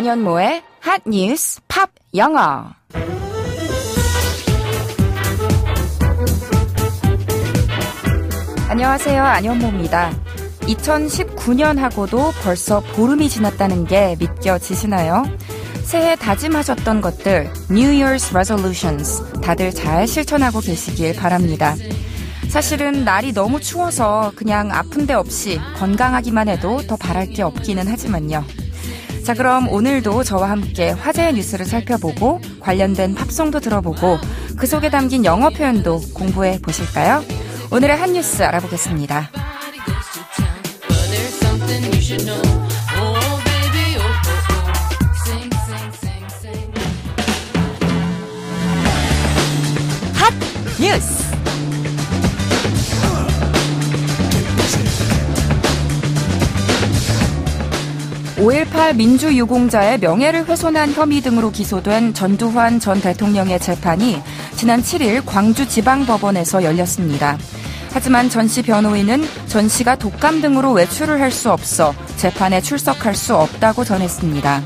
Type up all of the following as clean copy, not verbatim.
안현모의 핫 뉴스 팝 영어. 안녕하세요. 안현모입니다. 2019년하고도 벌써 보름이 지났다는 게 믿겨지시나요? 새해 다짐하셨던 것들, New Year's Resolutions, 다들 잘 실천하고 계시길 바랍니다. 사실은 날이 너무 추워서 그냥 아픈 데 없이 건강하기만 해도 더 바랄 게 없기는 하지만요. 자, 그럼 오늘도 저와 함께 화제의 뉴스를 살펴보고 관련된 팝송도 들어보고 그 속에 담긴 영어 표현도 공부해 보실까요? 오늘의 한 뉴스 알아보겠습니다. 핫 뉴스! 5.18 민주유공자의 명예를 훼손한 혐의 등으로 기소된 전두환 전 대통령의 재판이 지난 7일 광주지방법원에서 열렸습니다. 하지만 전 씨 변호인은 전 씨가 독감 등으로 외출을 할 수 없어 재판에 출석할 수 없다고 전했습니다.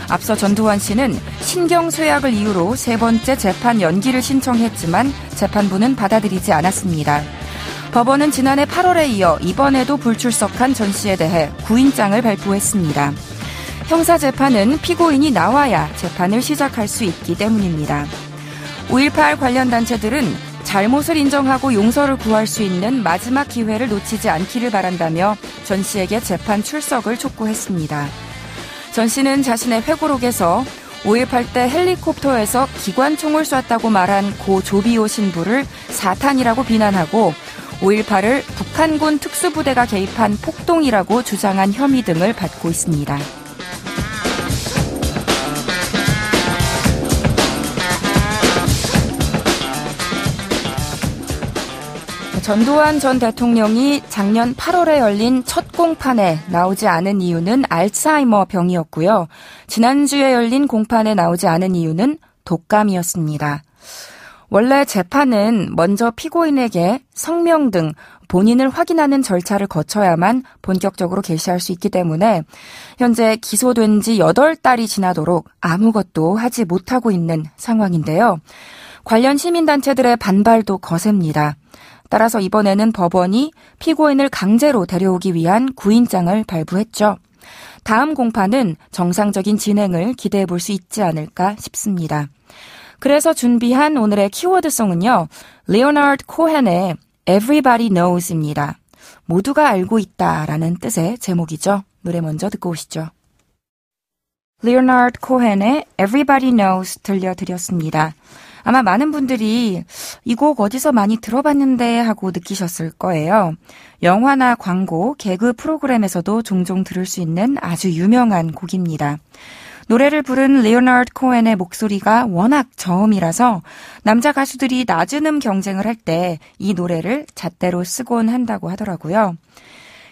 앞서 전두환 씨는 신경쇠약을 이유로 세 번째 재판 연기를 신청했지만 재판부는 받아들이지 않았습니다. 법원은 지난해 8월에 이어 이번에도 불출석한 전 씨에 대해 구인장을 발부했습니다. 형사재판은 피고인이 나와야 재판을 시작할 수 있기 때문입니다. 5.18 관련 단체들은 잘못을 인정하고 용서를 구할 수 있는 마지막 기회를 놓치지 않기를 바란다며 전 씨에게 재판 출석을 촉구했습니다. 전 씨는 자신의 회고록에서 5.18 때 헬리콥터에서 기관총을 쐈다고 말한 고 조비오 신부를 사탄이라고 비난하고 5.18을 북한군 특수부대가 개입한 폭동이라고 주장한 혐의 등을 받고 있습니다. 전두환 전 대통령이 작년 8월에 열린 첫 공판에 나오지 않은 이유는 알츠하이머 병이었고요. 지난주에 열린 공판에 나오지 않은 이유는 독감이었습니다. 원래 재판은 먼저 피고인에게 성명 등 본인을 확인하는 절차를 거쳐야만 본격적으로 개시할 수 있기 때문에 현재 기소된 지 8달이 지나도록 아무것도 하지 못하고 있는 상황인데요. 관련 시민단체들의 반발도 거셉니다. 따라서 이번에는 법원이 피고인을 강제로 데려오기 위한 구인장을 발부했죠. 다음 공판은 정상적인 진행을 기대해 볼 수 있지 않을까 싶습니다. 그래서 준비한 오늘의 키워드송은요. 리오나르드 코헨의 Everybody Knows입니다. 모두가 알고 있다라는 뜻의 제목이죠. 노래 먼저 듣고 오시죠. 리오나르드 코헨의 Everybody Knows 들려드렸습니다. 아마 많은 분들이 이 곡 어디서 많이 들어봤는데 하고 느끼셨을 거예요. 영화나 광고, 개그 프로그램에서도 종종 들을 수 있는 아주 유명한 곡입니다. 노래를 부른 리오나르드 코헨의 목소리가 워낙 저음이라서 남자 가수들이 낮은 음 경쟁을 할 때 이 노래를 잣대로 쓰곤 한다고 하더라고요.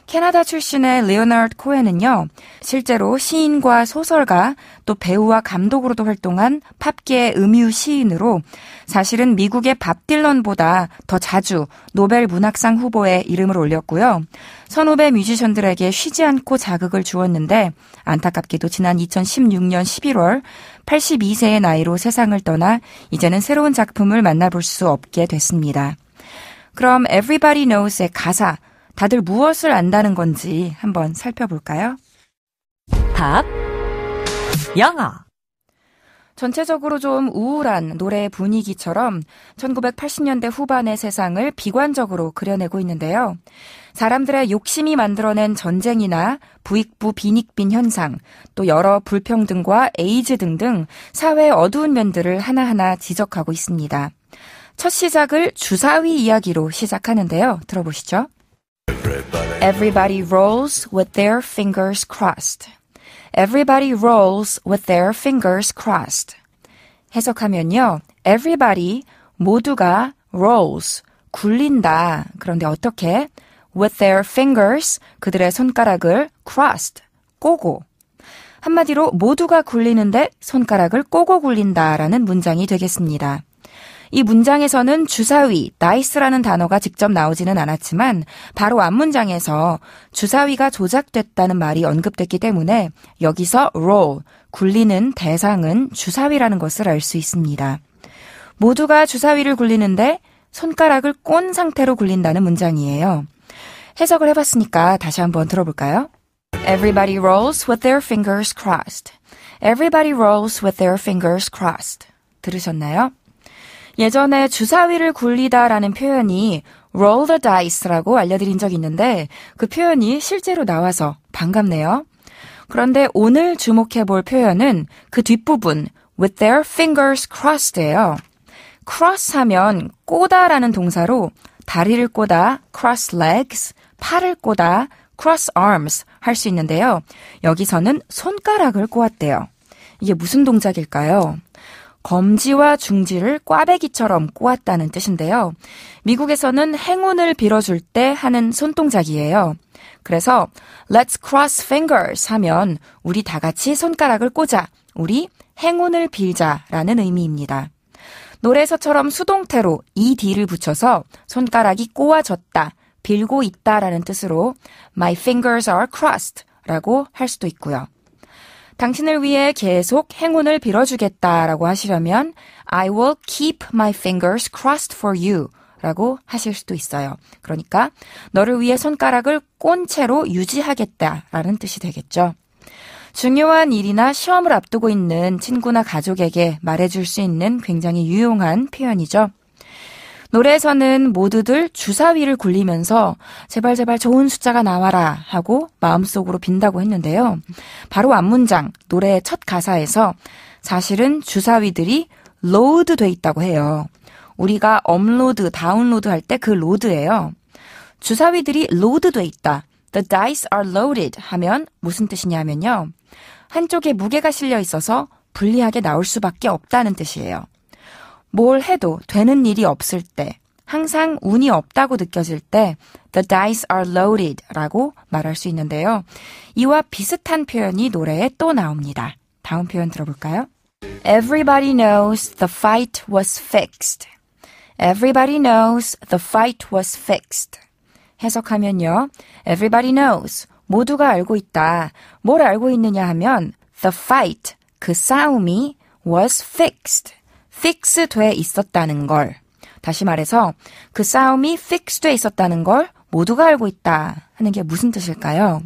캐나다 출신의 리오나르드 코헨은요, 실제로 시인과 소설가, 또 배우와 감독으로도 활동한 팝계의 음유 시인으로 사실은 미국의 밥 딜런보다 더 자주 노벨 문학상 후보에 이름을 올렸고요. 선후배 뮤지션들에게 쉬지 않고 자극을 주었는데 안타깝게도 지난 2016년 11월 82세의 나이로 세상을 떠나 이제는 새로운 작품을 만나볼 수 없게 됐습니다. 그럼 Everybody Knows의 가사, 다들 무엇을 안다는 건지 한번 살펴볼까요? 팝 영어. 전체적으로 좀 우울한 노래 분위기처럼 1980년대 후반의 세상을 비관적으로 그려내고 있는데요. 사람들의 욕심이 만들어낸 전쟁이나 부익부 빈익빈 현상, 또 여러 불평등과 에이즈 등등 사회의 어두운 면들을 하나하나 지적하고 있습니다. 첫 시작을 주사위 이야기로 시작하는데요. 들어보시죠. Everybody rolls with their fingers crossed. Everybody rolls with their fingers crossed. 해석하면요. Everybody, 모두가 rolls, 굴린다. 그런데 어떻게? With their fingers, 그들의 손가락을 crossed, 꼬고. 한마디로 모두가 굴리는데 손가락을 꼬고 굴린다라는 문장이 되겠습니다. 이 문장에서는 주사위, dice라는 단어가 직접 나오지는 않았지만 바로 앞문장에서 주사위가 조작됐다는 말이 언급됐기 때문에 여기서 roll, 굴리는 대상은 주사위라는 것을 알 수 있습니다. 모두가 주사위를 굴리는데 손가락을 꼰 상태로 굴린다는 문장이에요. 해석을 해봤으니까 다시 한번 들어볼까요? Everybody rolls with their fingers crossed. Everybody rolls with their fingers crossed. 들으셨나요? 예전에 주사위를 굴리다라는 표현이 roll the dice라고 알려드린 적이 있는데 그 표현이 실제로 나와서 반갑네요. 그런데 오늘 주목해볼 표현은 그 뒷부분 with their fingers crossed예요. cross 하면 꼬다라는 동사로 다리를 꼬다 cross legs, 팔을 꼬다 cross arms 할 수 있는데요. 여기서는 손가락을 꼬았대요. 이게 무슨 동작일까요? 검지와 중지를 꽈배기처럼 꼬았다는 뜻인데요. 미국에서는 행운을 빌어줄 때 하는 손동작이에요. 그래서 Let's cross fingers 하면 우리 다 같이 손가락을 꽂아, 우리 행운을 빌자라는 의미입니다. 노래에서처럼 수동태로 ed를 붙여서 손가락이 꼬아졌다, 빌고 있다라는 뜻으로 My fingers are crossed 라고 할 수도 있고요. 당신을 위해 계속 행운을 빌어주겠다라고 하시려면 I will keep my fingers crossed for you 라고 하실 수도 있어요. 그러니까 너를 위해 손가락을 꼰 채로 유지하겠다라는 뜻이 되겠죠. 중요한 일이나 시험을 앞두고 있는 친구나 가족에게 말해줄 수 있는 굉장히 유용한 표현이죠. 노래에서는 모두들 주사위를 굴리면서 제발 좋은 숫자가 나와라 하고 마음속으로 빈다고 했는데요. 바로 앞문장, 노래의 첫 가사에서 사실은 주사위들이 로드 돼 있다고 해요. 우리가 업로드, 다운로드 할 때 그 로드예요. 주사위들이 로드 돼 있다. The dice are loaded 하면 무슨 뜻이냐면요. 한쪽에 무게가 실려 있어서 불리하게 나올 수밖에 없다는 뜻이에요. 뭘 해도 되는 일이 없을 때, 항상 운이 없다고 느껴질 때 The dice are loaded 라고 말할 수 있는데요. 이와 비슷한 표현이 노래에 또 나옵니다. 다음 표현 들어볼까요? Everybody knows the fight was fixed. Everybody knows the fight was fixed. 해석하면요. Everybody knows. 모두가 알고 있다. 뭘 알고 있느냐 하면 the fight, 그 싸움이 was fixed. fix 돼 있었다는 걸. 다시 말해서 그 싸움이 fix 돼 있었다는 걸 모두가 알고 있다 하는 게 무슨 뜻일까요?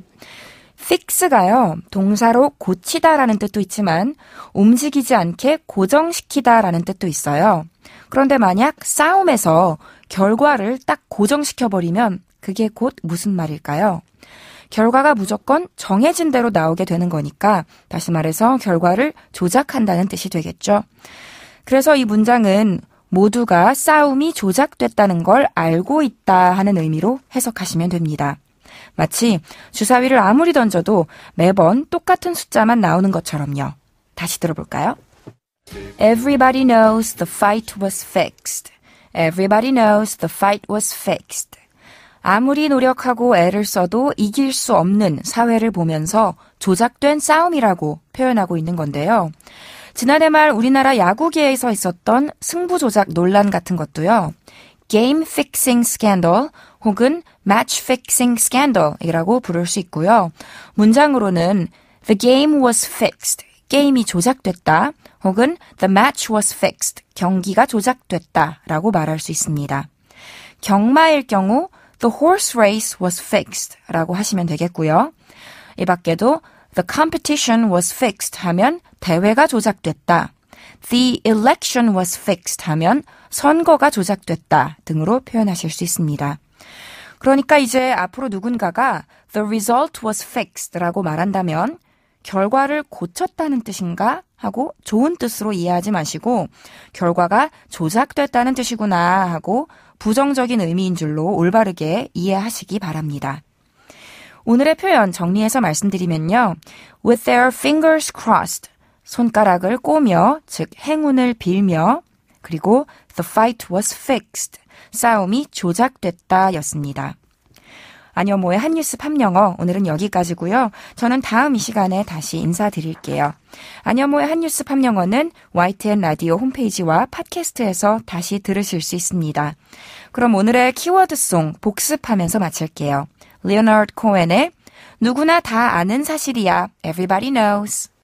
fix가요. 동사로 고치다라는 뜻도 있지만 움직이지 않게 고정시키다라는 뜻도 있어요. 그런데 만약 싸움에서 결과를 딱 고정시켜버리면 그게 곧 무슨 말일까요? 결과가 무조건 정해진 대로 나오게 되는 거니까 다시 말해서 결과를 조작한다는 뜻이 되겠죠. 그래서 이 문장은 모두가 싸움이 조작됐다는 걸 알고 있다 하는 의미로 해석하시면 됩니다. 마치 주사위를 아무리 던져도 매번 똑같은 숫자만 나오는 것처럼요. 다시 들어볼까요? Everybody knows the fight was fixed. Everybody knows the fight was fixed. 아무리 노력하고 애를 써도 이길 수 없는 사회를 보면서 조작된 싸움이라고 표현하고 있는 건데요. 지난해 말 우리나라 야구계에서 있었던 승부 조작 논란 같은 것도요. Game fixing scandal 혹은 match fixing scandal이라고 부를 수 있고요. 문장으로는 The game was fixed. 게임이 조작됐다. 혹은 The match was fixed. 경기가 조작됐다 라고 말할 수 있습니다. 경마일 경우 The horse race was fixed 라고 하시면 되겠고요. 이 밖에도 The competition was fixed 하면 대회가 조작됐다. The election was fixed 하면 선거가 조작됐다 등으로 표현하실 수 있습니다. 그러니까 이제 앞으로 누군가가 The result was fixed 라고 말한다면 결과를 고쳤다는 뜻인가 하고 좋은 뜻으로 이해하지 마시고 결과가 조작됐다는 뜻이구나 하고 부정적인 의미인 줄로 올바르게 이해하시기 바랍니다. 오늘의 표현 정리해서 말씀드리면요. With their fingers crossed, 손가락을 꼬며, 즉 행운을 빌며, 그리고 the fight was fixed, 싸움이 조작됐다 였습니다. 안여모의 한뉴스 팝영어 오늘은 여기까지고요. 저는 다음 이 시간에 다시 인사드릴게요. 안여모의 한뉴스 팝영어는 YTN 라디오 홈페이지와 팟캐스트에서 다시 들으실 수 있습니다. 그럼 오늘의 키워드송 복습하면서 마칠게요. 리오나드 코엔의 누구나 다 아는 사실이야. Everybody knows.